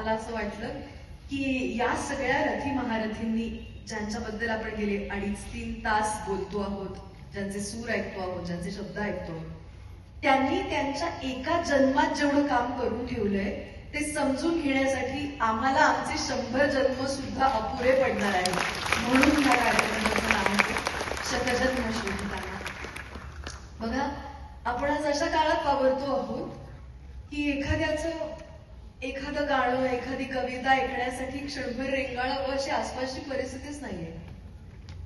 मला असं वाटलं की या सगळ्या रथी महारथींनी ज्यांच्याबद्दल आपण गेले 2.5-3 तास बोलतो आहोत, ज्यांचे सूर ऐकतो आहोत, ज्यांचे शब्द ऐकतो आहोत, त्यांनी त्यांच्या एका जन्मात जेवढं काम करून ठेवलंय ते समजून घेण्यासाठी आम्हाला आमचे 100 जन्म सुद्धा अपुरे पडणार आहेत. म्हणून ह्या कार्यक्रमाचं नाव आहे शतजन्म शोधताना. बघा, आपण आज अशा काळात वावरतो आहोत की एखादं गाणं, एखादी कविता ऐकण्यासाठी क्षणभर रेंगाळावं अशी आसपासची परिस्थितीच नाहीये.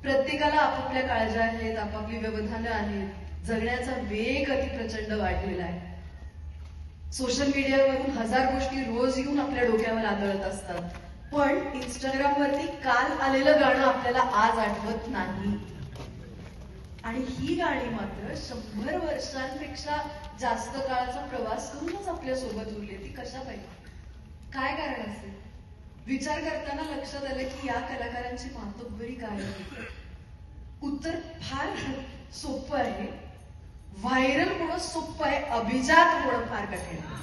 प्रत्येकाला आपापल्या काळज्या आहेत, आपापली व्यवधानं आहेत, जगण्याचा वेग अति प्रचंड वाढलेला आहे. सोशल मीडियावरून 1000 गोष्टी रोज येऊन आपल्या डोक्यावर आदळत असतात, पण इंस्टाग्रामवरती काल आलेलं गाणं आपल्याला आज आठवत नाही. आणि ही गाणी मात्र 100 वर्षांपेक्षा जास्त काळाचा प्रवास करूनच आपल्या सोबत उरली. ती कशा पाहिजे? काय कारण असेल? विचार करताना लक्षात आलं की या कलाकारांची मातब्बरी काय आहे. उत्तर फार सोपं आहे. व्हायरल होणं सोपं आहे, अभिजात होणं फार कठीण आहे.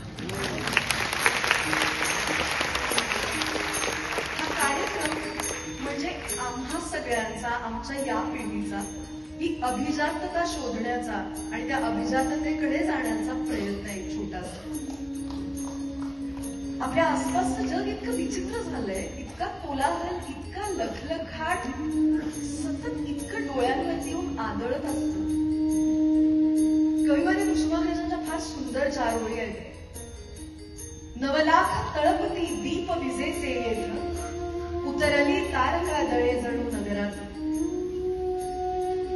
हा कार्यक्रम म्हणजे आम्हा सगळ्यांचा, आमच्या या पिढीचा ही अभिजातता शोधण्याचा आणि त्या अभिजाततेकडे जाण्याचा प्रयत्न आहे छोटासा. आपल्या आसपासचं जग इतकं विचित्र झालंय, इतका कोलाहल, इतका लखलखाट, सतत इतकं डोळ्यांवरती येऊन आदळत असतं. कविवारी कुसुमाग्रजांच्या फार सुंदर 4 ओळी आहेत. 9 लाख तळपती दीप विजेचे येथ, उतरली तारका दळे जणू नगरात.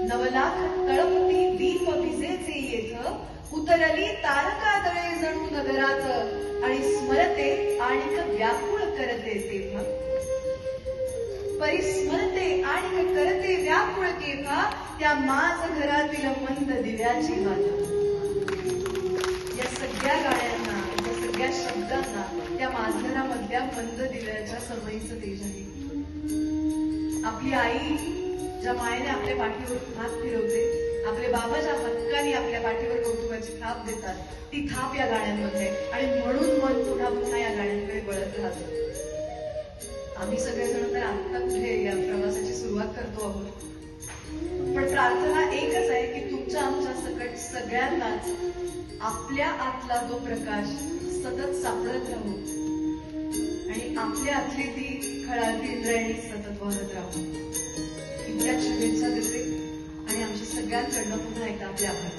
9 लाख तळपती दीप विजेचे येथ, उतरली तारका दळे जणू नगरात. आणि स्मरते आणिक व्याकुळ करते तेव्हा, परिस्मरते आणिक करते व्याकुळ केव्हा, त्या माझ घरातील मंद दिव्याची वाट. या सगळ्या गाण्यांना, या सगळ्या शब्दांना त्या माझघरामधल्या मंद दिव्याच्या समयीचं तेज आहे. आपली आई ज्या मायेने आपल्या पाठीवर हात फिरवते, आपले बाबा ज्या हक्काने आपल्या पाठीवर कौतुकाची थाप देतात, ती थाप या गाण्यांमध्ये. आणि म्हणून मन पुन्हा पुन्हा या गाण्यांकडे वळत राहतं. आम्ही सगळेजण तर आता कुठे या प्रवासाची सुरुवात करतो आहोत, पण प्रार्थना एकच आहे की तुमच्या आमच्या सकट सगळ्यांनाच आपल्या आतला तो प्रकाश सतत सापडत राहू आणि आपल्या आतली ती खळाळती इंद्रायणी सतत वाहत राहू. इतक्या शुभेच्छा देते आणि आमच्या सगळ्यांकडनं पुन्हा एकदा आपले आभार.